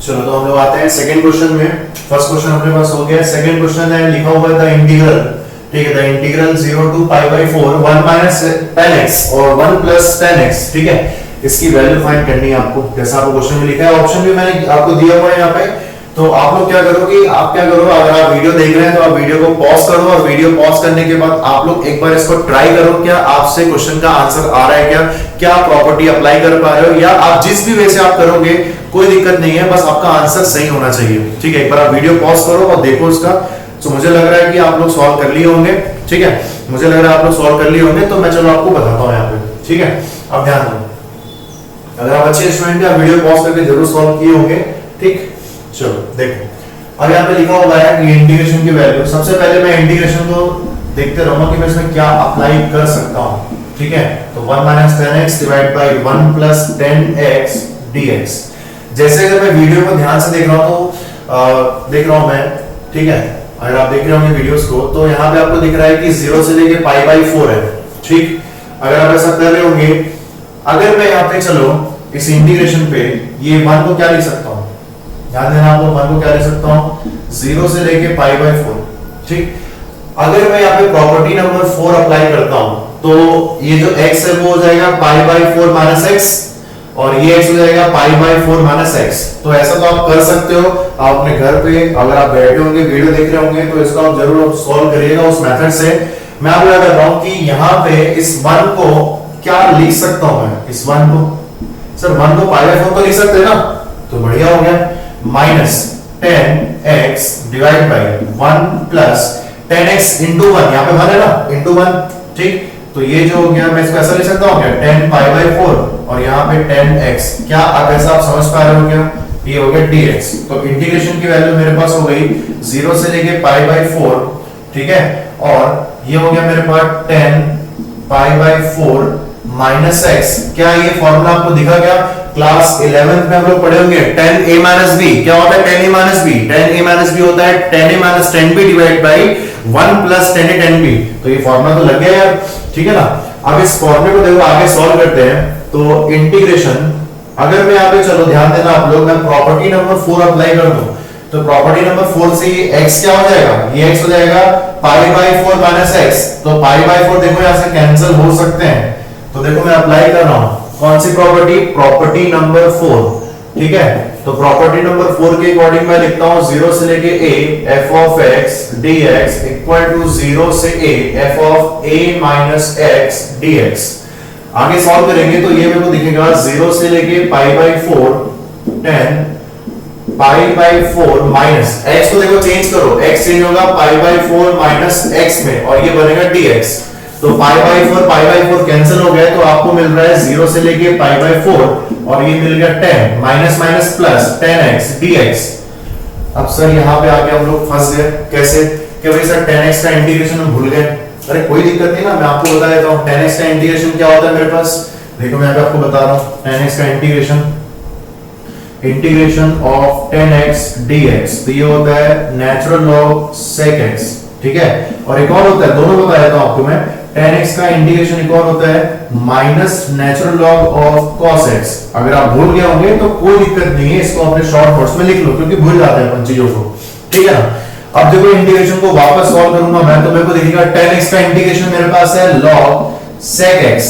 चलो तो हम लोग आते हैं सेकंड क्वेश्चन में। फर्स्ट क्वेश्चन अपने पास हो गया, सेकंड क्वेश्चन है लिखा हुआ है द इंटीग्रल, ठीक है, the integral 0 to pi by 4 1 minus 10x और 1 प्लस 10x, ठीक है, इसकी वैल्यू फाइंड करनी है आपको, जैसा आपको क्वेश्चन में लिखा है। ऑप्शन भी मैंने आपको दिया हुआ है यहाँ पे। तो आप लोग क्या करोगे, अगर आप वीडियो देख रहे हैं तो आप वीडियो को पॉज करो और वीडियो पॉज करने के बाद आप लोग एक बार इसको ट्राई करो, क्या आपसे क्वेश्चन का आंसर आ रहा है, क्या आप प्रॉपर्टी अप्लाई कर पा रहे हो, या आप जिस भी वे से आप करोगे कोई दिक्कत नहीं है, बस आपका आंसर सही होना चाहिए, ठीक है। एक बार आप वीडियो पॉज करो और देखो उसका। तो मुझे लग रहा है कि आप लोग सॉल्व कर लिए होंगे, ठीक है, मुझे लग रहा है आप लोग सॉल्व कर लिए होंगे। तो मैं चलो आपको बताता हूँ यहाँ पे, ठीक है। अब ध्यान दो, अगर आप अच्छे स्टूडेंट हैं, वीडियो पॉज करके जरूर सॉल्व किए होंगे, ठीक। चलो देखो, अब यहाँ पे लिखा हुआ है कि इंटीग्रेशन की वैल्यू, सबसे पहले मैं इंटीग्रेशन को देखते रहूंगा कि मैं इसमें क्या अप्लाई कर सकता हूँ, ठीक है। तो 1 minus 10x divide by 1 plus 10x dx। जैसे अगर मैं वीडियो को ध्यान से देख रहा हूँ तो देख रहा हूँ मैं, ठीक है, अगर आप देख रहे होंगे वीडियोस को तो यहाँ पे आपको दिख रहा है कि 0 से लेके पाई बाई 4 है, ठीक। अगर आप ऐसा कर रहे होंगे, अगर मैं यहाँ पे चलो इस इंटीग्रेशन पे ये 1 को क्या लिख सकता हूँ, ध्यान देना आप लोग, 1 को क्या लिख सकता हूँ 0 से लेके पाई बाई 4, ठीक। अगर मैं यहाँ पे प्रॉपर्टी नंबर 4 अप्लाई करता हूँ तो ये जो x है वो हो जाएगा पाई बाई 4 माइनस x और ये x हो जाएगा पाई बाई 4 माइनस x। तो ऐसा तो आप कर सकते हो, आप अपने घर पे अगर आप बैठे होंगे वीडियो देख रहे होंगे तो इसको आप जरूर सॉल्व करिएगा उस मेथड से। मैं आपको क्या कर रहा हूँ कि यहाँ पे इस 1 को क्या लिख सकता हूँ मैं, इस 1 को, सर 1 को पाई बाई 4 तो लिख सकते हैं ना, तो बढ़िया हो गया। Minus 10x divide by 1 plus 10x into 1, यहाँ पे 1 है ना, इंटू 1, ठीक। तो ये जो हो गया मैं इसको ऐसा लिख सकता हूँ क्या, 10 पाई बाई 4 और यहाँ पे 10x, क्या आप ऐसा आप समझ पा रहे हो क्या, ये हो गया dx। तो इंटीग्रेशन की वैल्यू मेरे पास हो गई 0 से लेके पाई बाई 4, ठीक है, और ये हो गया मेरे पास 10 पाई बाई 4 माइनस x। क्या ये फॉर्मूला आपको दिखा क्या, क्लास 11th में हम लोग पढ़े होंगे 10a माइनस b। क्या होता है 10a minus b, 10a minus b होता है 10a minus 10b divide by 1 plus 10a 10b। तो ये फॉर्मूला तो लग गया यार, ठीक है ना। अब इस फॉर्मूले को देखो आगे सॉल्व करते हैं। तो इंटीग्रेशन, अगर मैं यहाँ पे चलो ध्यान देना आप लोग, मैं प्रॉपर्टी नंबर 4 अप्लाई कर दूं तो प्रॉपर्टी नंबर 4 से x क्या हो जाएगा, ये x हो जाएगा पाई बाई 4 माइनस x। तो पाई बाई 4 देखो यहाँ से कैंसिल हो सकते हैं, तो देखो मैं अप्लाई कर रहा हूं कौन सी प्रॉपर्टी, प्रॉपर्टी नंबर 4, ठीक है। तो प्रॉपर्टी नंबर 4 के अकॉर्डिंग मैं लिखता हूं 0 से लेके a f of x dx equal to 0 से a f of a minus x dx। आगे सॉल्व करेंगे तो ये मेरे को दिखेगा 0 से लेके pi by 4 10 pi by 4 minus x को देखो चेंज करो, x चेंज होगा पाई बाई 4 माइनस x में और ये बनेगा dx। तो पाई बाई 4 कैंसिल हो गया, तो आपको मिल रहा है 0 से लेके पाई बाई 4 और ये मिल गया 10 minus minus plus 10x dx। अब सर यहाँ पे आके हम लोग फंस गए, कैसे कि भाई सर 10x का इंटीग्रेशन हम भूल गए। अरे कोई दिक्कत नहीं ना, मैं आपको बता देता हूँ 10x का इंटीग्रेशन क्या होता है मेरे पास। देखो मैं आपको बता रहा हूँ 10x का इंटीग्रेशन ऑफ 10x dx, तो ये होता है नेचुरल लॉग sec x, ठीक है। और एक और होता है, दोनों बता देता हूं आपको मैं, 10x का इंटीग्रेशन एक और होता है minus natural log of cos x। अगर आप भूल गए होंगे तो कोई दिक्कत नहीं है, इसको अपने शॉर्ट नोट्स में लिख लो क्योंकि भूल जाते हैं अपन चीजों को, ठीक है ना। अब देखो इंटीग्रेशन को वापस सॉल्व करूंगा मैं तो मेरे को दिखेगा 10x का इंटीग्रेशन मेरे पास है log sec x,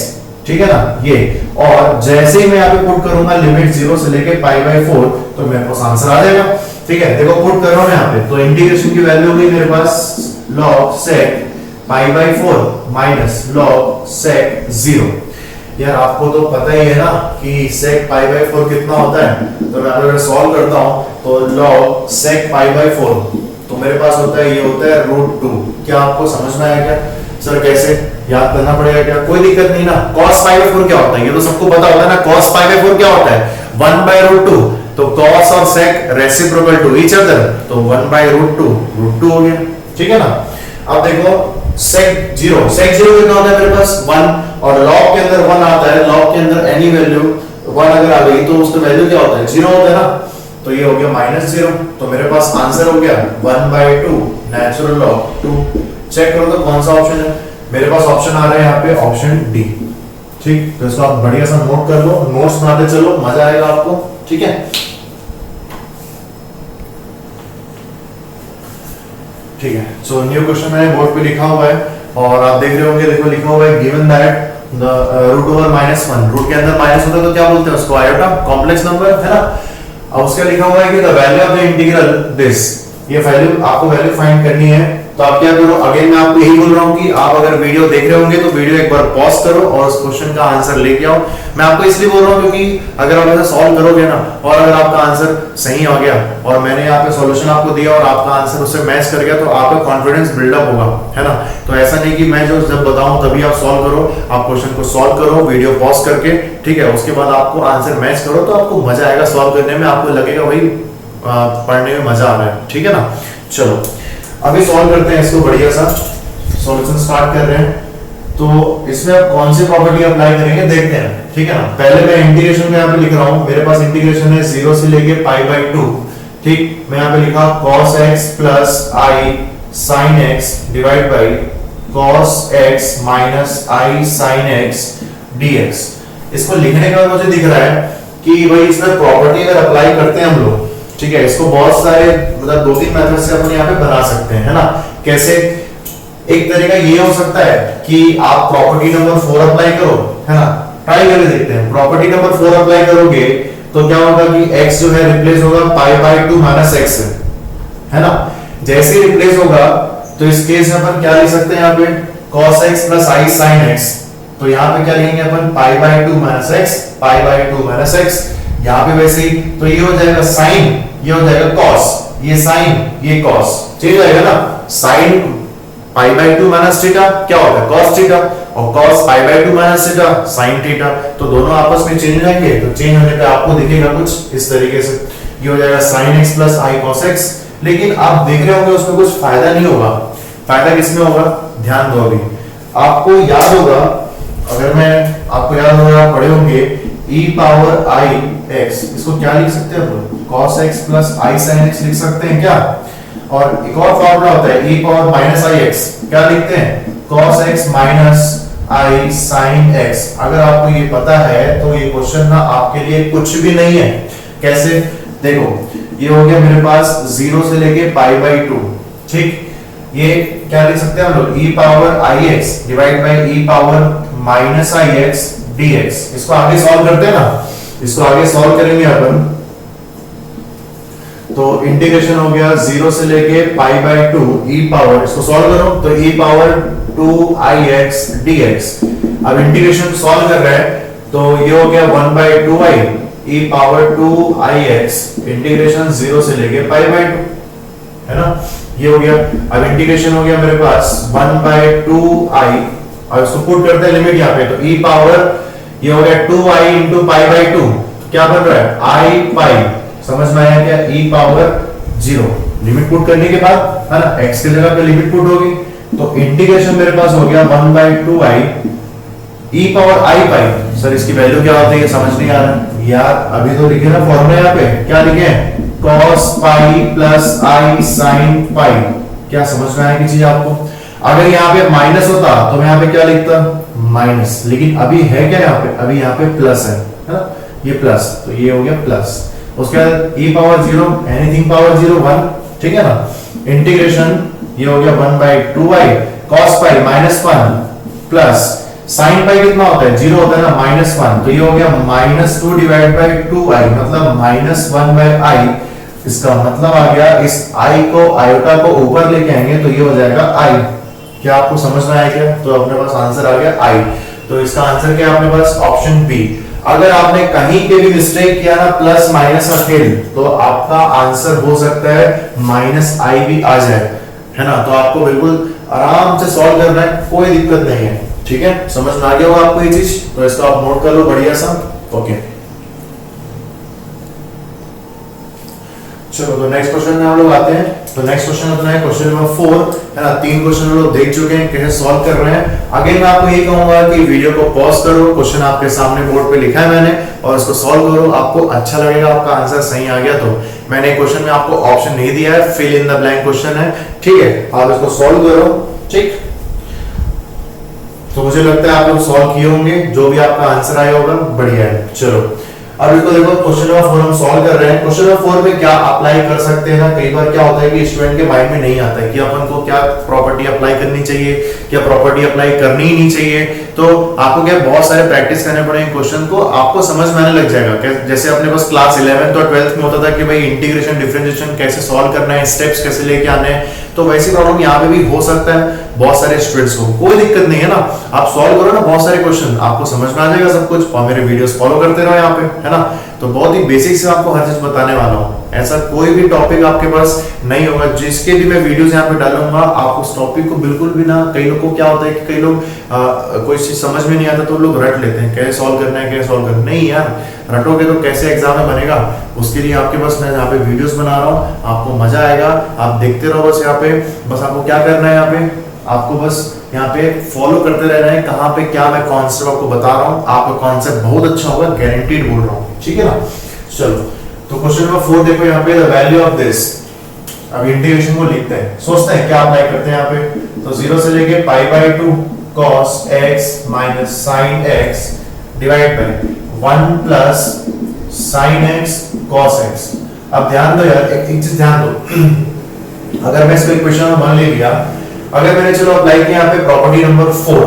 ठीक है ना ये। और जैसे ही मैं यहाँ पे पुट करूंगा लिमिट 0 से लेके पाई बाई 4 तो मेरे पास आंसर आ जाएगा, ठीक है। देखो पुट कर रहा हूं यहाँ पे, तो इंटीग्रेशन की वैल्यू होगी मेरे पास log sec pi by 4 minus log sec 0। यार आपको तो पता ही है ना कि sec पाई बाई 4 कितना होता है, तो मैं अगर सॉल्व करता हूं तो log sec पाई बाई 4 तो मेरे पास होता है, ये होता है √2। क्या आपको समझ में आया क्या सर, कैसे याद करना पड़ेगा क्या, कोई दिक्कत नहीं ना। cos पाई बाई 4 क्या होता है ये तो सबको पता होता है ना, cos पाई बाई 4 क्या होता है 1 बाय √2। तो cos और sec reciprocal to each other, तो 1 बाय √2 हो गया, ठीक है ना। अब देखो sec 0 कितना होता है मेरे पास 1 और log के अंदर 1 आता है, log के अंदर एनी वैल्यू 1 अगर आ गई तो उसका वैल्यू क्या होता है 0 होता है ना, तो ये हो गया -0। तो मेरे पास आंसर हो गया 1/2 नेचुरल लॉग 2। चेक करो तो कौन सा ऑप्शन है मेरे पास, ऑप्शन आ रहा है यहाँ पे ऑप्शन डी, ठीक। तो इसको आप बढ़िया सा नोट कर लो, नोट्स बनाते चलो, मजा आएगा आपको, ठीक है। ठीक है। सो न्यू क्वेश्चन मैंने बोर्ड पे लिखा हुआ है और आप देख रहे होंगे, देखो लिखा हुआ है given that the root over -1, root के अंदर माइनस होता है तो क्या बोलते हैं उसको, आयोटा, कॉम्प्लेक्स नंबर है ना। अब उसका लिखा हुआ है कि the value of the integral this, ये वैल्यू आपको वैल्यू फाइंड करनी है। तो आप क्या करो, अगेन मैं आपको यही बोल रहा हूं कि आप अगर वीडियो देख रहे होंगे तो वीडियो एक बार पॉज करो और उस क्वेश्चन का आंसर लेके आओ। मैं आपको इसलिए बोल रहा हूं क्योंकि अगर आप ऐसा सॉल्व करोगे ना और अगर आपका आंसर सही आ गया और मैंने यहाँ पे सॉल्यूशन आपको दिया और आपका आंसर उससे मैच कर गया तो आपका कॉन्फिडेंस बिल्डअप होगा, है ना। तो ऐसा नहीं कि मैं जो जब बताऊं तभी आप सॉल्व करो, आप क्वेश्चन को सॉल्व करो वीडियो पॉज करके, ठीक है। उसके बाद आपको आंसर मैच करो तो आपको मजा आएगा सॉल्व करने में, आपको लगेगा भाई पढ़ने में मजा आ रहा है, ठीक है ना। चलो अभी सॉल्व करते हैं इसको, बढ़िया सा सॉल्यूशन स्टार्ट कर रहे हैं। तो इसमें आप कौन सी प्रॉपर्टी अप्लाई करेंगे देखते हैं, ठीक है ना। पहले मैं इंटीग्रेशन में यहाँ पे लिख रहा हूँ, मेरे पास इंटीग्रेशन है 0 से लेके π/2, ठीक। मैं यहाँ पे लिखा cos x plus i sin x divide by cos x minus i sin x dx। इसको लिखने के बाद मुझे दिख रहा है कि भाई इसमें प्रॉपर्टी अगर अप्लाई करते हैं हम लोग, ठीक है, इसको बहुत सारे मतलब 2-3 मेथड से अपन यहाँ पे बना सकते हैं, है ना। कैसे, एक तरीका ये हो सकता है कि आप प्रॉपर्टी नंबर 4 अप्लाई करो, है ना। ट्राई करके देखते हैं, प्रॉपर्टी नंबर 4 अप्लाई करोगे तो क्या होगा कि x जो है रिप्लेस होगा π/2 माइनस x, है ना। जैसे ही रिप्लेस होगा तो इस केस में अपन क्या लिख सकते हैं यहाँ पे cos x plus i sin x, तो यहाँ पे क्या लिखेंगे अपन π/2 माइनस x, π/2 माइनस x। यहाँ पे वैसे ही तो ये हो जाएगा sin, ये हो जाएगा cos, ये sin, ये cos, चेंज आएगा ना। sin π/2 माइनस थीटा क्या होगा cos थीटा और cos π/2 minus theta sin theta, तो दोनों आपस में चेंज हो जाएंगे। तो चेंज होने पे आपको दिखेगा कुछ इस तरीके से, ये हो जाएगा sin x plus i cos x। लेकिन आप देख रहे होंगे उसमें कुछ फायदा नहीं होगा, फायदा किसमें होगा, ध्यान दो। अभी आपको याद होगा, अगर मैं आपको याद होगा आप पढ़े होंगे e पावर i x, इसको क्या लिख सकते हैं हम लोग, cos x plus i sin x लिख सकते हैं क्या। और एक और फॉर्मूला होता है e power minus i x, क्या लिखते हैं cos x minus i sin x। अगर आपको ये पता है तो ये क्वेश्चन ना आपके लिए कुछ भी नहीं है। कैसे, देखो ये हो गया मेरे पास 0 से लेके π/2, ठीक। ये क्या लिख सकते हैं हम लोग e power i x divide bye e power minus i x dx। इसको आगे सॉल्व करते हैं ना, इसको आगे सॉल्व करेंगे अपन। तो इंटीग्रेशन हो गया 0 से लेके π/2 e पावर, इसको सॉल्व करो तो e पावर 2ix dx। अब इंटीग्रेशन सॉल्व कर रहे हैं तो ये हो गया 1/2i e power 2ix integration 0 से लेके π/2, है ना। ये हो गया। अब इंटीग्रेशन हो गया मेरे पास 1/2i और इसको पुट करते हैं लिमिट यहाँ पे, तो e पावर ये हो गया 2i into π/2, क्या बन रहा है i पाई, समझ में आया क्या, e पावर 0। लिमिट पुट करने के बाद, है ना, x की जगह पे लिमिट पुट होगी तो इंटीग्रेशन मेरे पास हो गया 1/2i e power i pi. Sir इसकी वैल्यू क्या होती है समझ नहीं आ रहा यार, अभी तो लिखे ना फॉर्मूला, यहाँ पे क्या लिखे cos pi plus i sin पाई। क्या समझ में आया की चीज आपको। अगर यहाँ पे माइनस होता तो मैं यहाँ पे क्या लिखता माइनस, लेकिन अभी है क्या यहाँ पे, अभी यहाँ पे प्लस है ना, ये प्लस, तो ये हो गया प्लस। उसके बाद e पावर 0 एनीथिंग पावर 0 1, ठीक है ना। इंटीग्रेशन ये हो गया 1/2i cos pi minus 1 plus sin पाई कितना होता है 0 होता है ना, -1, तो ये हो गया -2 डिवाइड बाय 2i मतलब -1/i। इसका मतलब आ गया इस i को आयोटा को ऊपर लेके आएंगे तो ये हो जाएगा i। क्या आपको समझ में आया क्या, तो अपने पास आंसर आ गया i। तो इसका आंसर क्या है अपने पास ऑप्शन बी। अगर आपने कहीं पे भी मिस्टेक किया ना प्लस माइनस अकेले तो आपका आंसर हो सकता है -i भी आ जाए, है ना। तो आपको बिल्कुल आराम से सॉल्व करना है, कोई दिक्कत नहीं है, ठीक है। समझ में आ गया होगा आपको ये चीज, तो इसको आप नोट कर लो बढ़िया सा, ओके। चलो तो नेक्स्ट क्वेश्चन में हम लोग आते हैं। तो नेक्स्ट क्वेश्चन अपना है क्वेश्चन नंबर 4, है ना। 3 क्वेश्चन हम लोग देख चुके हैं, कैसे सॉल्व कर रहे हैं। अगेन मैं आपको ये कहूंगा कि वीडियो को पॉज करो, क्वेश्चन आपके सामने बोर्ड पे लिखा है मैंने, और इसको सॉल्व करो। आपको अच्छा लगेगा, आपका आंसर सही आ गया तो। मैंने क्वेश्चन में आपको ऑप्शन नहीं दिया है, fill in the blank question है, ठीक है। आप इसको सॉल्व करो, ठीक। तो मुझे लगता है आप लोग सॉल्व किए होंगे, जो भी आपका आंसर आया होगा बढ़िया है। चलो अब इसको देखो क्वेश्चन नंबर 4 हम सॉल्व कर रहे हैं। क्वेश्चन नंबर 4 में क्या अप्लाई कर सकते हैं ना, कई बार क्या होता है कि स्टूडेंट के माइंड में नहीं आता है कि अपन को क्या प्रॉपर्टी अप्लाई करनी चाहिए, क्या प्रॉपर्टी अप्लाई करनी ही नहीं चाहिए। तो आपको क्या बहुत सारे प्रैक्टिस करने पड़ेंगे क्वेश्चन को, आपको समझ में आने लग जाएगा। जैसे अपने पास क्लास 11th और 12th में होता था कि भाई इंटीग्रेशन डिफरेंशिएशन कैसे सॉल्व करना है, स्टेप्स कैसे लेके आने हैं, तो वैसी प्रॉब्लम यहाँ पे भी हो सकता है बहुत सारे स्टूडेंट्स को। कोई दिक्कत नहीं है ना, आप सॉल्व करो ना बहुत सारे क्वेश्चन, आपको समझ में आ जाएगा सब कुछ। और मेरे वीडियोस फॉलो करते रहो यहाँ पे, है ना। तो बहुत ही बेसिक से आपको हर चीज बताने वाला हूँ। ऐसा कोई भी टॉपिक आपके पास नहीं होगा जिसके भी मैं वीडियोस यहाँ पे डालूंगा आप उस टॉपिक को बिल्कुल भी ना, कई लोगों को क्या होता है कि कई लोग कोई चीज समझ में नहीं आता तो लोग रट लेते हैं कैसे सॉल्व करना है, कैसे सॉल्व करना नहीं यार, रटोगे तो कैसे एग्जाम में बनेगा। उसके लिए आपके पास मैं यहाँ पे वीडियोस बना रहा हूँ, आपको मजा आएगा, आप देखते रहो बस। यहाँ पे बस आपको क्या करना है, यहाँ पे आपको बस यहाँ पे फॉलो करते रहना है कहाँ पे क्या मैं कॉन्सेप्ट आपको बता रहा हूँ। आपका कॉन्सेप्ट बहुत अच्छा होगा, गारंटीड बोल रहा हूँ, ठीक है ना। चलो तो क्वेश्चन नंबर 4 देखो यहाँ पे, द वैल्यू ऑफ दिस। अब इंटीग्रेशन को लिखते हैं, सोचते हैं क्या अप्लाई करते हैं यहाँ पे। तो 0 से लेके π/2 cos x minus sin x divide bye 1 plus sin x cos x। अब ध्यान दो यार, एक चीज ध्यान दो, अगर मैं इसको इक्वेशन में मान ले लिया, अगर मैंने चलो अप्लाई किया यहाँ पे प्रॉपर्टी नंबर 4,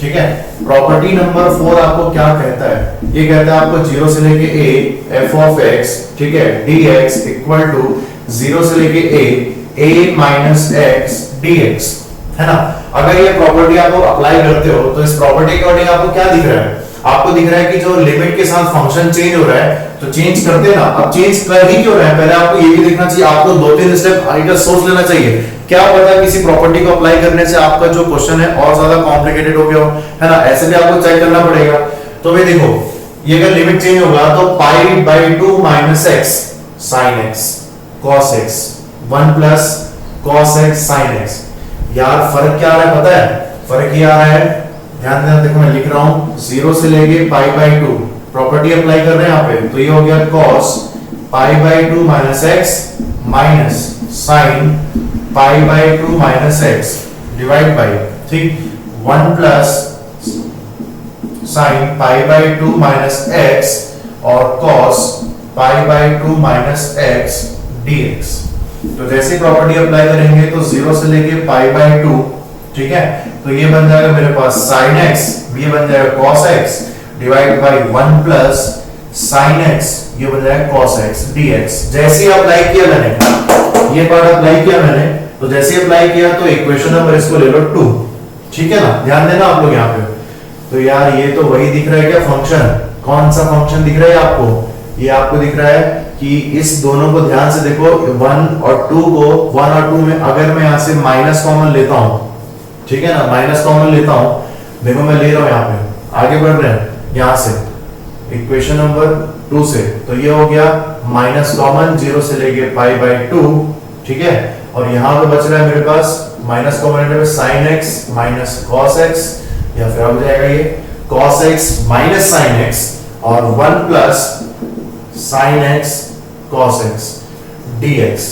ठीक है। प्रॉपर्टी नंबर 4 आपको क्या कहता है, ये कहता है आपको 0 से लेके a f of x, ठीक है, dx इक्वल टू 0 से लेके a माइनस x dx, है ना। अगर ये प्रॉपर्टी आप अप्लाई करते हो तो इस प्रॉपर्टी के अकॉर्डिंग आपको क्या दिख रहा है, आपको दिख रहा है कि जो लिमिट के साथ फंक्शन चेंज हो रहा है, तो चेंज करते ना। अब चेंज कर ही क्यों रहा है, पहले आपको ये भी देखना चाहिए, आपको 2-3 स्टेप आगे सोच लेना चाहिए। क्या पता किसी प्रॉपर्टी को अप्लाई करने से आपका जो क्वेश्चन है और ज्यादा कॉम्प्लिकेटेड हो गया हो, है ना। ऐसे भी आपको चेक करना पड़ेगा। तो भाई देखो, ये अगर लिमिट चेंज होगा तो π/2 minus x sin x cos x 1 plus cos x sin x। यार फर्क क्या आ रहा है पता है, फर्क ये आ रहा है, ध्यान देना, देखो मैं लिख रहा हूं 0 से लेके π/2 प्रॉपर्टी अप्लाई कर रहे हैं यहाँ पे, तो ये हो गया cos π/2 minus x minus sin π/2 minus x divide by, ठीक, 1 प्लस sin π/2 माइनस x और cos π/2 माइनस x dx। तो जैसे प्रॉपर्टी अप्लाई करेंगे तो 0 से लेके π/2, ठीक है, तो ये बन जाएगा मेरे पास sin x, ये बन जाएगा cos x divide bye 1 plus sin x, ये बन जाएगा cos x dx। जैसे ही अप्लाई किया मैंने, ये पार्ट अप्लाई किया मैंने, तो जैसे ही अप्लाई किया तो इक्वेशन नंबर इसको ले लो 2, ठीक है ना। ध्यान देना आप लोग यहाँ पे। तो यार ये तो वही दिख रहा है क्या फंक्शन, कौन सा फंक्शन दिख रहा है आपको, ये आपको दिख रहा है कि इस दोनों को ध्यान से देखो, 1 और 2 को, 1 और 2 में अगर मैं यहाँ से माइनस कॉमन लेता हूँ, ठीक है ना, माइनस कॉमन लेता हूँ, देखो मैं ले रहा हूँ यहाँ पे, आगे बढ़ रहे हैं यहाँ से इक्वेशन नंबर 2 से, तो ये हो गया माइनस कॉमन 0 से लेके π/2, ठीक है। और यहाँ पे बच रहा है मेरे पास माइनस कॉमन लेने पे sin x minus cos x, या फिर हो जाएगा ये cos x minus sin x और 1 plus sin x cos x dx।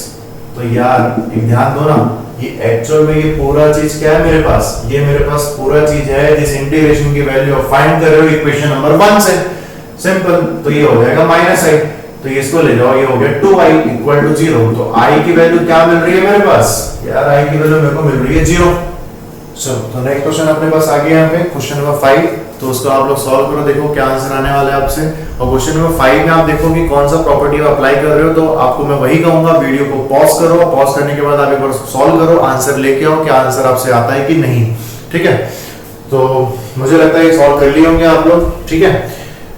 तो यार एक ध्यान दो ना, ये एक्चुअल में ये पूरा चीज क्या है मेरे पास, ये मेरे पास पूरा चीज है जिस इंटीग्रेशन की वैल्यू फाइंड कर रहे हो इक्वेशन नंबर 1 से, सिंपल। तो ये हो जाएगा माइनस आई, तो ये इसको ले जाओ, ये हो गया 2i इक्वल टू 0। तो i की वैल्यू क्या मिल रही है मेरे पास, यार i की वैल्यू मेरे को मिल रही है 0। चलो तो नेक्स्ट क्वेश्चन अपने पास आ गया यहाँ पे, क्वेश्चन नंबर 5। तो उसको आप लोग सॉल्व करो, देखो क्या आंसर आने वाला है आपसे। और क्वेश्चन नंबर 5 में आप देखो कि कौन सा प्रॉपर्टी आप अप्लाई कर रहे हो, तो आपको मैं वही कहूंगा, वीडियो को पॉज करो, पॉज करने के बाद आप एक बार सॉल्व करो, आंसर लेके आओ, क्या आंसर आपसे आता है कि नहीं, ठीक है। तो मुझे लगता है सॉल्व कर लिए होंगे आप लोग, ठीक है।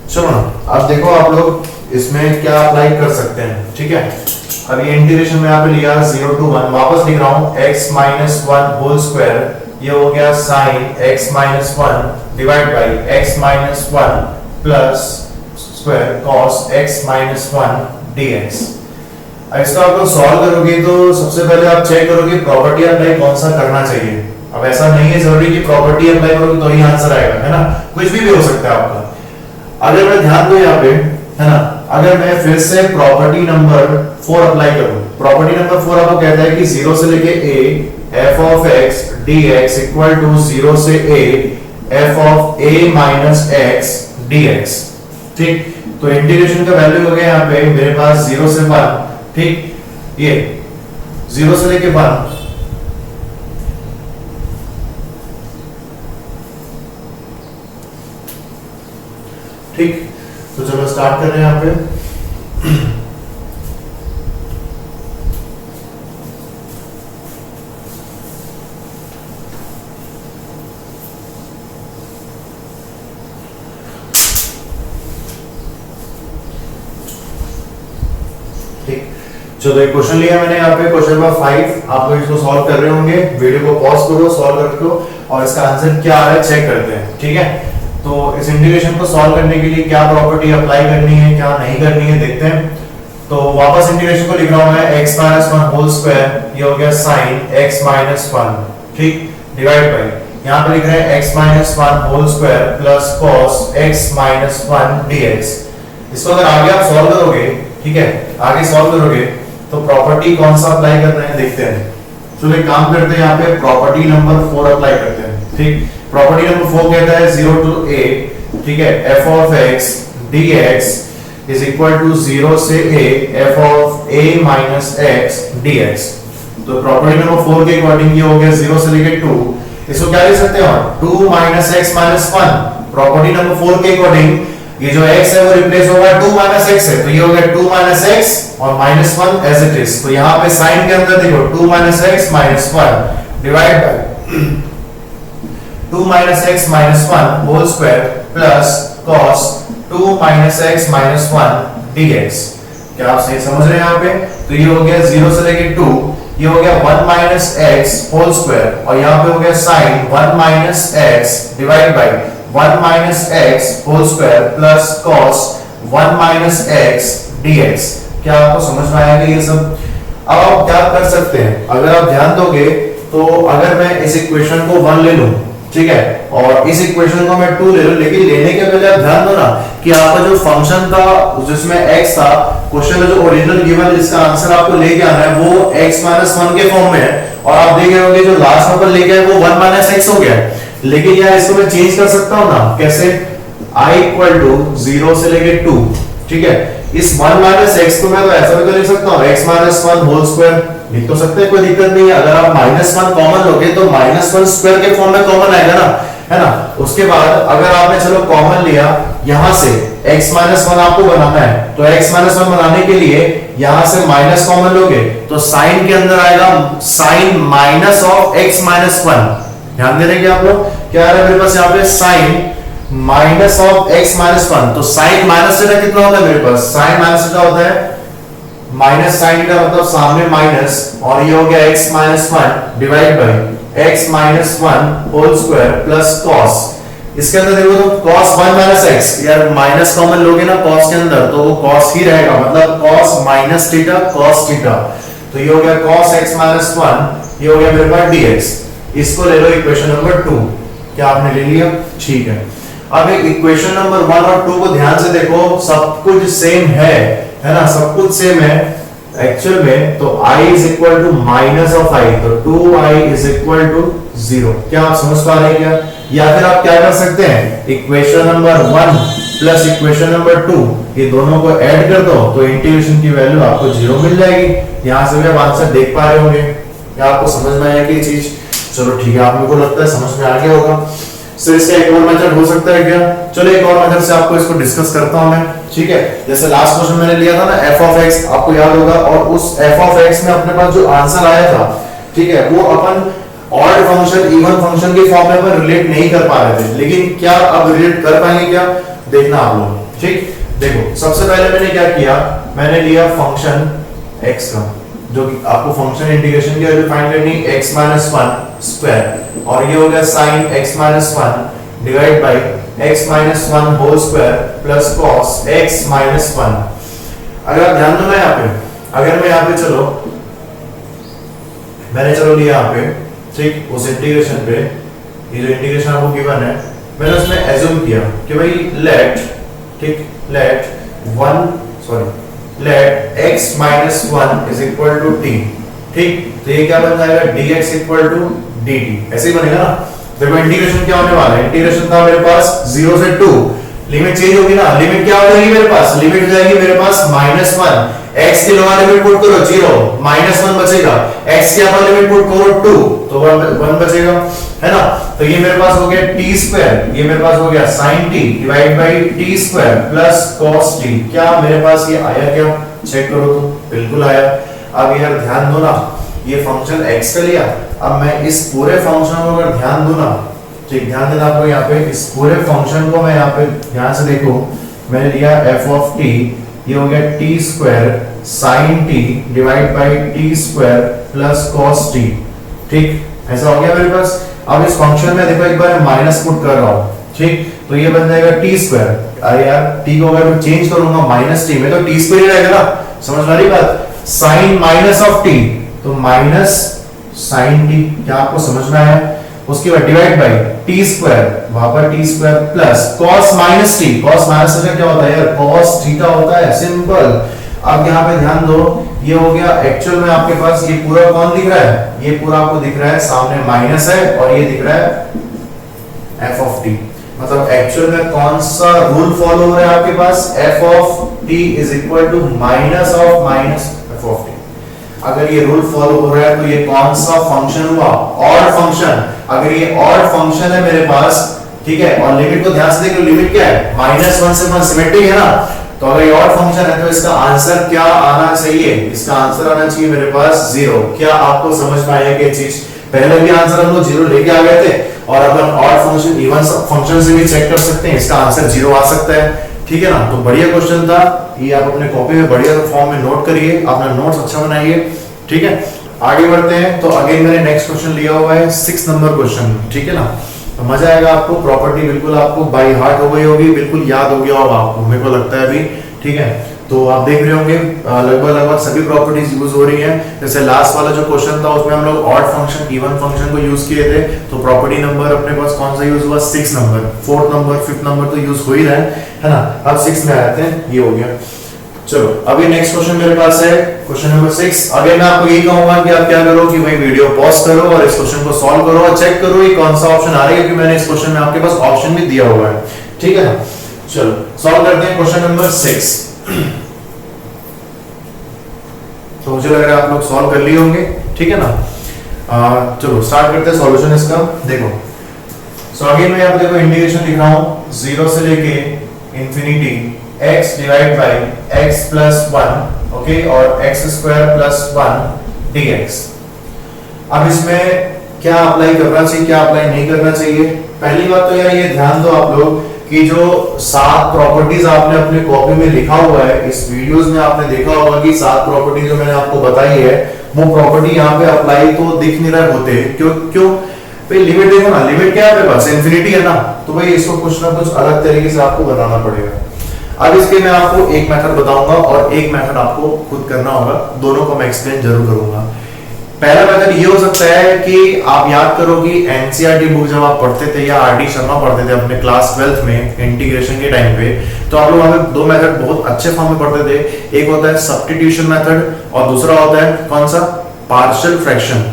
चलो ना अब देखो आप लोग इसमें क्या अप्लाई कर सकते हैं, ठीक है। अब ये इंटीग्रेशन में यहाँ पे लिया 0 to 1, वापस लिख रहा हूँ x minus 1 होल स्क्वायर, ये हो गया sin x minus 1 divide by x minus 1 plus square cos x minus 1 dx। अब इसका आप लोग सॉल्व करोगे तो सबसे पहले आप चेक करोगे प्रॉपर्टी अप्लाई कौन सा करना चाहिए। अब ऐसा नहीं है जरूरी कि प्रॉपर्टी अप्लाई करोगे तो ही आंसर आएगा, है ना, कुछ भी हो सकता है आपका। अगर मैं ध्यान दो यहाँ पे, है ना, अगर मैं फिर से प्रॉपर्टी नंबर 4 अप्लाई करूं, प्रॉपर्टी नंबर 4 आपको कहता है कि 0 से लेके a f of x dx equal to 0 से a f of a minus x dx, ठीक। तो इंटीग्रेशन का वैल्यू हो गया यहाँ पे मेरे पास 0 से 1, ठीक, ये 0 से लेके 1, ठीक। तो चलो स्टार्ट कर रहे हैं यहाँ पे। ठीक, चलो एक क्वेश्चन लिया मैंने यहाँ पे, क्वेश्चन नंबर 5। आप लोग इसको सॉल्व कर रहे होंगे, वीडियो को पॉज करो, सॉल्व कर लो और इसका आंसर क्या आ रहा है चेक करते हैं, ठीक है। तो इस इंटीग्रेशन को सॉल्व करने के लिए क्या प्रॉपर्टी अप्लाई करनी है, क्या नहीं करनी है, देखते हैं। तो वापस इंटीग्रेशन को लिख रहा हूं मैं, x - 1 होल स्क्वायर, ये हो गया sin x - 1, ठीक, डिवाइड बाय, यहां पे लिख रहे हैं x - 1 whole square plus cos x - 1 dx। इसको अगर आगे आप सॉल्व करोगे, ठीक है, आगे सॉल्व करोगे तो प्रॉपर्टी कौन सा अप्लाई करना है देखते हैं। चलो एक काम करते हैं, यहाँ पे प्रॉपर्टी नंबर 4 अप्लाई करते हैं, ठीक। प्रॉपर्टी नंबर 4 कहता है 0 to a, ठीक है, f of x dx is equal to 0 से a f of a minus x dx। तो प्रॉपर्टी नंबर 4 के अकॉर्डिंग ये हो गया 0 से लेके 2, इसको क्या लिख सकते हो 2 minus x minus 1। Property number 4 के अकॉर्डिंग ये जो x है वो रिप्लेस होगा 2 minus x है, तो ये हो गया 2 minus x और minus 1 as it is। तो यहाँ पे साइन के अंदर देखो 2 minus x minus 1 divide bye 2 minus x minus 1 whole square plus cos 2 minus x minus 1 dx। क्या आप सही समझ रहे हैं यहाँ पे? तो ये हो गया 0 से लेके 2, ये हो गया 1 minus x whole square और यहाँ पे हो गया sin 1 minus x divide bye 1 minus x whole square plus cos 1 minus x dx। क्या आपको समझ में आया कि ये सब? अब आप क्या कर सकते हैं, अगर आप ध्यान दोगे तो अगर मैं इस इक्वेशन को 1 ले लूं, ठीक है, और इस इक्वेशन को मैं 2 ले लूं, लेकिन लेने के पहले आप ध्यान दो ना कि आपका जो फंक्शन था जिसमें x था, क्वेश्चन में जो ओरिजिनल गिवन जिसका आंसर आपको लेके आना है वो x - 1 के फॉर्म में है, और आप देख रहे होंगे जो लास्ट नंबर लेके आए वो 1 - x हो गया है। लेकिन यार इसको मैं चेंज कर सकता हूं ना, कैसे? I = 0 से लेके 2, ठीक है, इस 1 - x को मैं तो ऐसा भी तो लिख सकता हूं x - 1 होल स्क्वायर, लिख तो सकते हैं, कोई दिक्कत नहीं है। अगर आप -1 कॉमन लोगे तो -1 स्क्वायर के फॉर्म में कॉमन आएगा ना, है ना। उसके बाद अगर आपने चलो कॉमन लिया यहां से x - 1 आपको बनाना है, तो x - 1 बनाने के लिए यहां से माइनस कॉमन लोगे तो साइन के अंदर आएगा साइन माइनस ऑफ x - 1। ध्यान दे रहे हैं आप लोग? क्या आ रहा है मेरे पास यहाँ पे साइन माइनस ऑफ x - 1। तो साइन माइनस थीटा कितना होता है मेरे पास? साइन माइनस थीटा होता है माइनस साइन का मतलब सामने माइनस, और ये हो गया x - 1 divide by x - 1 whole square plus cos। इसके अंदर देखो तो cos 1 - x, यार माइनस कॉमन लोगे ना cos के अंदर तो वो cos ही रहेगा, मतलब cos minus theta cos theta. तो ये हो गया cos x - 1, ये हो गया मेरे पास dx। इसको ले लो इक्वेशन नंबर 2। क्या आपने ले लिया? ठीक है। अब इक्वेशन नंबर 1 और 2 को ध्यान से देखो, सब कुछ सेम है ना, सब कुछ सेम है एक्चुअल में। तो i = माइनस ऑफ i, तो 2i = 0। क्या आप समझ पा रहे हैं क्या? या फिर आप क्या कर सकते हैं, equation number 1 plus equation number 2 ये दोनों को ऐड कर दो तो इंटीग्रेशन की वैल्यू आपको 0 मिल जाएगी। यहां से भी आप आंसर देख पा रहे होंगे। क्या आपको समझ में आया कि चीज? चलो ठीक है, आप लोगों को लगता है समझ में आ गया होगा। सो इसका एक और मेथड हो सकता है क्या? चलो एक और मेथड से आपको इसको डिस्कस करता हूं मैं, ठीक है। जैसे लास्ट क्वेश्चन मैंने लिया था ना f of x, आपको याद होगा, और उस f of x में अपने पास जो आंसर आया था, ठीक है, वो अपन ऑड फंक्शन इवन फंक्शन के फॉर्म में अपन रिलेट नहीं कर पा रहे थे, लेकिन क्या अब रिलेट कर पाएंगे क्या? देखना आप लोग, ठीक। देखो सबसे पहले मैंने क्या किया, मैंने लिया फंक्शन x का, जो कि आपको फंक्शन इंटीग्रेशन की वैल्यू फाइंड करनी x - 1 स्क्वायर, और ये हो गया sin x - 1 divide by x - 1 whole square plus cos x - 1। अगर आप ध्यान दो ना यहाँ पे, अगर मैं यहाँ पे चलो मैंने चलो लिया यहाँ पे, ठीक, उस इंटीग्रेशन पे, ये जो इंटीग्रेशन आपको गिवन है मैंने उसमें एज्यूम किया कि भाई लेट, ठीक, लेट x - 1 = t, ठीक। तो ये क्या बन जाएगा dx = dt, ऐसे ही बनेगा ना। देखो इंटीग्रेशन क्या होने वाला है, इंटीग्रेशन था मेरे पास 0 से 2, लिमिट चेंज होगी ना, लिमिट क्या हो जाएगी मेरे पास, लिमिट हो जाएगी मेरे पास -1, x की लोअर लिमिट पुट करो 0, -1 बचेगा, x की अपर लिमिट पुट करो 2, तो 1 बचेगा, है ना। तो ये मेरे पास हो गया t स्क्वायर, ये मेरे पास हो गया sin t divide by t square plus cos t। क्या मेरे पास ये आया क्या, चेक करो तो बिल्कुल आया। अब यार ध्यान दो ना, ये फंक्शन x का लिया, अब मैं इस पूरे फंक्शन को अगर ध्यान दूं ना, ठीक ध्यान देना आपको, यहाँ पे इस पूरे फंक्शन को मैं यहाँ पे ध्यान से देखो, मैंने लिया f ऑफ t, ये हो गया t square sin t divide by t square plus cos t, ठीक ऐसा हो गया मेरे पास। अब इस फंक्शन में देखो एक बार मैं माइनस पुट कर रहा हूँ, ठीक, तो ये बन जाएगा t स्क्वायर, अरे यार t को अगर मैं चेंज करूंगा माइनस t में तो t स्क्वायर ही रहेगा ना, समझ आ रही बात, sin माइनस ऑफ t तो माइनस sin t, क्या आपको समझ में आया। उसके बाद डिवाइड बाय t स्क्वायर, वहां पर t square plus cos minus t, cos minus से क्या होता है यार, cos थीटा होता है, सिंपल। अब यहाँ पे ध्यान दो, ये हो गया एक्चुअल में आपके पास ये पूरा कौन दिख रहा है, ये पूरा आपको दिख रहा है सामने माइनस है, और ये दिख रहा है f ऑफ t, मतलब एक्चुअल में कौन सा रूल फॉलो हो रहा है आपके पास, f of t is equal to minus of minus f of t। अगर ये रूल फॉलो हो रहा है तो ये कौन सा फंक्शन हुआ, ऑड फंक्शन। अगर ये ऑड फंक्शन है मेरे पास, ठीक है, और लिमिट को ध्यान से देखो, लिमिट क्या है, -1 से 1 सिमेट्रिक है ना, तो अगर ये ऑड फंक्शन है तो इसका आंसर क्या आना चाहिए, इसका आंसर आना चाहिए मेरे पास 0। क्या आपको समझ में आया ये चीज, पहले भी आंसर हम लोग 0 लेके आ गए थे, और अपन ऑड फंक्शन इवन फंक्शन से भी चेक कर सकते हैं, इसका आंसर 0 आ सकता है, ठीक है ना। तो बढ़िया क्वेश्चन था ये, आप अपने कॉपी में बढ़िया फॉर्म में नोट करिए, अपना नोट्स अच्छा बनाइए, ठीक है। आगे बढ़ते हैं, तो अगेन मैंने नेक्स्ट क्वेश्चन लिया हुआ है 6 नंबर क्वेश्चन, ठीक है ना। तो मजा आएगा आपको, प्रॉपर्टी बिल्कुल आपको बाय हार्ट हो गई होगी, बिल्कुल याद हो गया होगा आपको, मेरे को लगता है अभी, ठीक है। तो आप देख रहे होंगे लगभग सभी प्रॉपर्टीज यूज हो रही हैं। जैसे लास्ट वाला जो क्वेश्चन था उसमें हम लोग ऑड फंक्शन इवन फंक्शन को यूज किए थे, तो प्रॉपर्टी नंबर अपने पास कौन सा यूज हुआ, 6 number, 4th number 5th number तो यूज हो ही रहा है ना। अब 6 में आते हैं, ये हो गया। चलो अभी नेक्स्ट क्वेश्चन मेरे पास है क्वेश्चन नंबर 6। अगर मैं आपको यही कहूंगा कि आप क्या करो कि भाई वीडियो पॉज करो और इस क्वेश्चन को सॉल्व करो और चेक करो ये कौन सा ऑप्शन आ रहा है, क्योंकि मैंने इस क्वेश्चन में आपके पास ऑप्शन भी दिया हुआ है, ठीक है ना। चलो सॉल्व करते हैं क्वेश्चन नंबर 6। तो मुझे लग रहा है आप लोग सॉल्व कर लिए होंगे, ठीक है ना। चलो स्टार्ट करते हैं सॉल्यूशन इसका। देखो सो अगेन मैं यहाँ पे देखो इंटीग्रेशन लिख रहा हूँ 0 से लेके infinity x divide by x plus 1, okay, और x स्क्वायर प्लस 1 dx। अब इसमें क्या अप्लाई करना चाहिए, क्या अप्लाई नहीं करना चाहिए। पहली बात तो यार ये ध्यान दो आप लोग कि जो 7 प्रॉपर्टीज आपने अपने कॉपी में लिखा हुआ है, इस वीडियोस में आपने देखा होगा कि 7 प्रॉपर्टी जो मैंने आपको बताई है वो प्रॉपर्टी यहाँ पे अप्लाई तो दिख नहीं रहे होते। क्यों भाई, लिमिट देखो ना, लिमिट क्या है मेरे पास, इंफिनिटी है ना, तो भाई इसको कुछ ना कुछ अलग तरीके से आपको बनाना पड़ेगा। अब इसके मैं आपको एक मेथड बताऊंगा और एक मेथड आपको खुद करना होगा, दोनों को मैं एक्सप्लेन जरूर करूंगा। पहला मेथड ये हो सकता है कि आप याद करो कि एनसीईआरटी बुक जब आप पढ़ते थे या आरडी शर्मा पढ़ते थे अपने क्लास 12th में इंटीग्रेशन के टाइम पे, तो आप लोग हमें 2 मेथड बहुत अच्छे फॉर्म में पढ़ते थे। एक होता है सब्स्टिट्यूशन मेथड और दूसरा होता है कौन सा, पार्शियल फ्रैक्शन,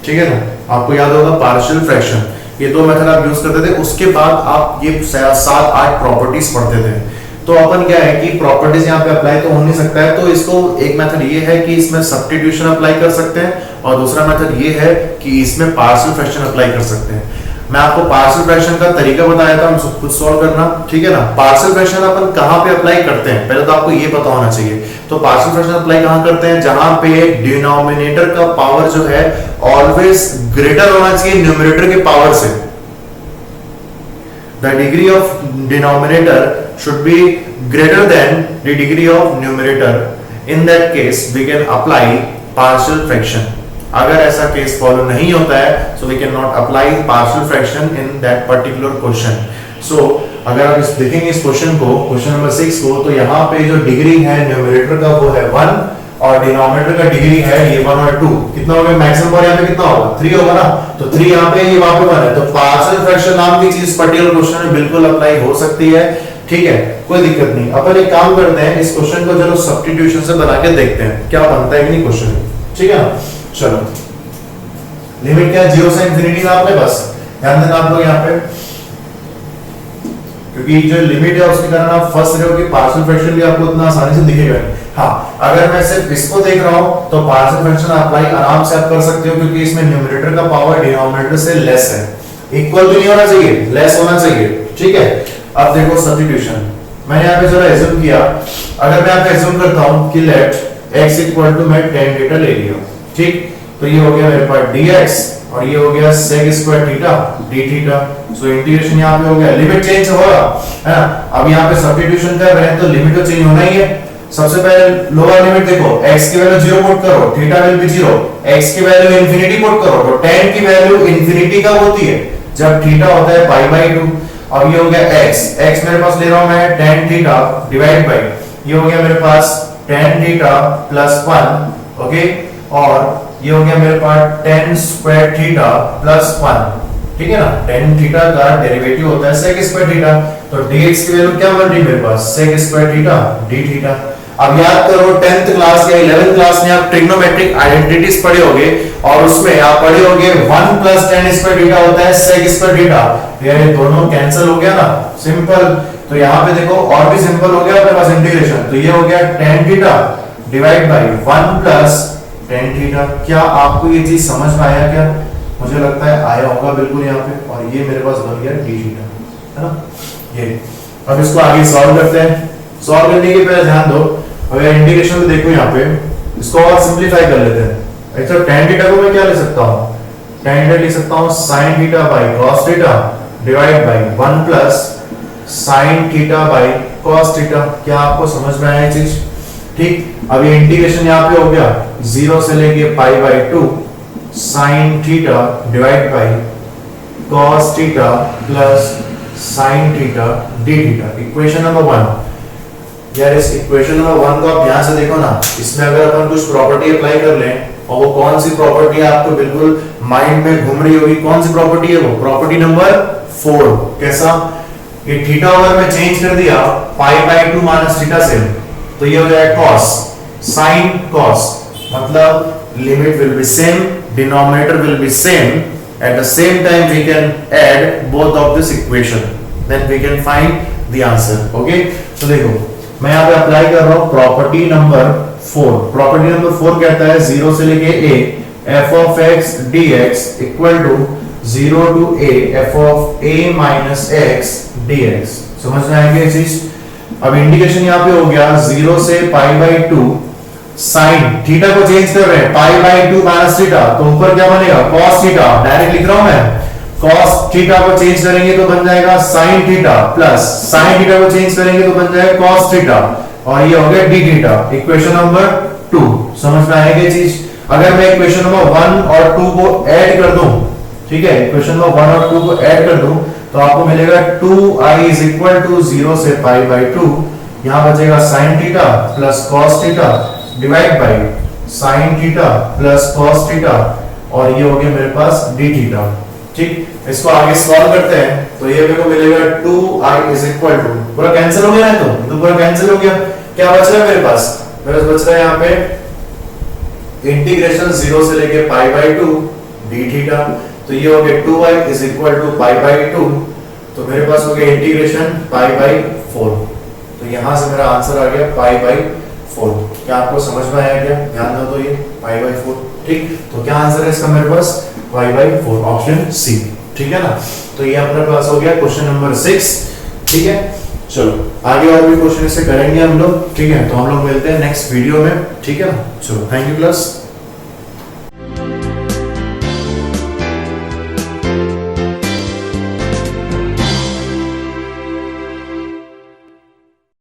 ठीक है ना, आपको याद होगा पार्शियल फ्रैक्शन। ये 2 मेथड आप यूज करते थे। उसके बाद आप ये 7-8 प्रॉपर्टीज पढ़ते थे। तो अपन क्या है कि प्रॉपर्टीज यहाँ पे अप्लाई तो हो नहीं सकता है, तो इसको एक मेथड ये है कि इसमें सब्स्टिट्यूशन अप्लाई कर सकते हैं और दूसरा मेथड ये है कि इसमें पार्शियल फ्रैक्शन अप्लाई कर सकते हैं। मैं आपको पार्शियल फ्रैक्शन का तरीका बताया था, हम खुद सॉल्व करना, ठीक है ना। पार्शियल फ्रैक्शन अपन कहाँ पे अप्लाई करते हैं पहले तो आपको ये पता होना चाहिए। तो पार्शियल फ्रैक्शन अप्लाई कहाँ करते हैं, जहां पे डिनोमिनेटर का पावर जो है ऑलवेज ग्रेटर होना चाहिए न्यूमरेटर के पावर से। The degree of denominator should be greater than the degree of numerator. In that case, we can apply partial fraction. अगर ऐसा केस फॉलो नहीं होता है, so we cannot apply partial fraction in that particular question. So अगर आप इस देखेंगे इस क्वेश्चन को, क्वेश्चन नंबर 6 को, तो यहाँ पे जो डिग्री है न्यूमरेटर का वो है 1 और डिनोमिनेटर का डिग्री है ये 1 और 2। कितना होगा, मैक्सिमम पावर यहाँ पे कितना होगा, 3 होगा ना, तो 3 यहाँ पे ये वहां पे 1 है। तो पार्शियल फ्रैक्शन नाम की चीज पर्टिकुलर क्वेश्चन में बिल्कुल अप्लाई हो सकती है, ठीक है, कोई दिक्कत नहीं। अपन एक काम करते हैं, इस क्वेश्चन को चलो सब्स्टिट्यूशन से बना के देखते हैं क्या बनता है कि नहीं क्वेश्चन, ठीक है ना। चलो लिमिट क्या है, 0 से इंफिनिटी ना अपने पास, ध्यान देना आप लोग यहाँ पे। क्योंकि जो लिमिट है उसके कारण आप फंस रहे हो कि पार्शियल फ्रैक्शन भी आपको उतना आसानी से दिखेगा नहीं। हाँ, अगर मैं सिर्फ इसको देख रहा हूं तो पार्शियल फ्रैक्शन अप्लाई आराम से आप कर सकते हो, क्योंकि इसमें न्यूमरेटर का पावर डिनोमिनेटर से लेस है। इक्वल भी नहीं होना चाहिए, लेस होना चाहिए, ठीक है। अब देखो सब्स्टिट्यूशन, मैंने यहाँ पे जरा एज्यूम किया, अगर मैं यहाँ पे एज्यूम करता हूँ कि लेट x इक्वल टू मैं tan थीटा ले लिया, ठीक, तो ये हो गया मेरे पास dx और ये हो गया sec square theta d theta. So integration यहाँ पे हो गया, लिमिट चेंज होगा, है ना। अब यहाँ पे सब्स्टिट्यूशन कर रहे हैं तो लिमिट तो चेंज होना ही है। सबसे पहले लोअर लिमिट देखो, x की वैल्यू 0 पुट करो, थीटा विल बी 0, x की वैल्यू इंफिनिटी पुट करो, तो tan की वैल्यू इंफिनिटी कब होती है, जब थीटा होता है पाई बाई 2। अब ये हो गया x मेरे पास ले रहा हूं मैं tan थीटा डिवाइड बाय, ये हो गया मेरे पास tan थीटा प्लस 1, ओके, और ये हो गया मेरे पास tan स्क्वायर थीटा प्लस 1, ठीक है ना। tan थीटा का डेरिवेटिव होता है sec स्क्वायर थीटा, तो dx की वैल्यू क्या बन रही है मेरे पास, sec square theta d theta. अब याद करो 10th क्लास या 11th क्लास में आप ट्रिग्नोमेट्रिक आइडेंटिटीज पढ़े होंगे और उसमें आप पढ़े होंगे 1 प्लस tan स्क्वायर थीटा होता है sec स्क्वायर थीटा, ये दोनों कैंसिल हो गया ना, सिंपल। तो यहाँ पे देखो और भी सिंपल हो गया अपने पास इंटीग्रेशन, तो ये हो गया tan theta divide by 1 plus tan theta. क्या आपको ये चीज समझ में आया क्या? मुझे लगता है आया होगा बिल्कुल यहाँ पे, और ये मेरे पास बन गया d थीटा, है ना। ये अब इसको आगे सॉल्व करते हैं। सॉल्व करने के पहले ध्यान दो, अगर इंटीग्रेशन में देखो यहाँ पे, इसको और सिंपलीफाई कर लेते हैं। अच्छा, tan थीटा को मैं क्या ले सकता हूँ, tan थीटा लिख सकता हूँ sin theta by cos theta divide by 1 plus sin theta by cos theta. क्या आपको समझ में आया ये चीज? ठीक, अब ये इंटीग्रेशन यहाँ पे हो गया 0 से लेके pi by 2 sin theta divide by cos theta plus sin theta d theta, equation number 1। यार इस इक्वेशन नंबर 1 को आप यहां से देखो ना, इसमें अगर अपन कुछ प्रॉपर्टी अप्लाई कर लें और वो कौन सी प्रॉपर्टी आपको बिल्कुल माइंड में घूम रही होगी, कौन सी प्रॉपर्टी है वो, प्रॉपर्टी नंबर 4। कैसा, ये थीटा अगर मैं चेंज कर दिया पाई बाय 2 माइनस थीटा से, तो ये हो जाएगा cos, sin cos, मतलब limit will be same, denominator will be same, at the same time we can add both of this equation, then we can find the answer, okay। तो देखो मैं यहाँ पे अप्लाई कर रहा हूँ प्रॉपर्टी नंबर 4। प्रॉपर्टी नंबर 4 कहता है 0 से लेके a f of x dx equal to 0 to a f of a minus x dx। समझ में आएगा ये चीज? अब इंटीग्रेशन यहाँ पे हो गया 0 से पाई बाई 2 साइन थीटा को चेंज कर रहे हैं, पाई बाई 2 माइनस थीटा, तो ऊपर क्या बनेगा cos थीटा, डायरेक्ट लिख रहा हूं मैं, cos थीटा को चेंज करेंगे तो बन जाएगा sin theta plus sin theta को चेंज करेंगे तो बन जाएगा cos थीटा, और ये हो गया d थीटा, इक्वेशन नंबर 2। समझ में आएगा ये चीज? अगर मैं इक्वेशन नंबर 1 और 2 को ऐड कर दूं, ठीक है, इक्वेशन नंबर 1 और 2 को ऐड कर दूं तो आपको मिलेगा 2i is equal to 0 से पाई बाई 2, यहां बचेगा sin theta plus cos theta divide by sin theta plus cos theta, और ये हो गया मेरे पास d थीटा। ठीक, इसको आगे सॉल्व करते हैं तो ये मेरे को मिलेगा 2i is equal to, पूरा कैंसिल हो गया ना, तो पूरा कैंसिल हो गया। क्या बच रहा है मेरे पास? मेरे पास बच रहा है यहाँ पे इंटीग्रेशन 0 से लेके पाई बाई 2 d थीटा, तो ये हो गया 2i is equal to pi by 2, तो मेरे पास हो गया इंटीग्रेशन पाई बाई 4, तो यहां से मेरा आंसर आ गया पाई बाई 4। क्या आपको समझ में आया क्या? ध्यान दो, तो ये पाई बाई 4। ठीक, तो क्या आंसर है इसका मेरे पास? पाई बाई 4, ऑप्शन सी। ठीक है ना, तो ये अपने पास हो गया क्वेश्चन नंबर 6। ठीक है, चलो आगे और भी क्वेश्चन इससे करेंगे हम लोग। ठीक है, तो हम लोग मिलते हैं नेक्स्ट वीडियो में। ठीक है ना, चलो थैंक यू क्लास।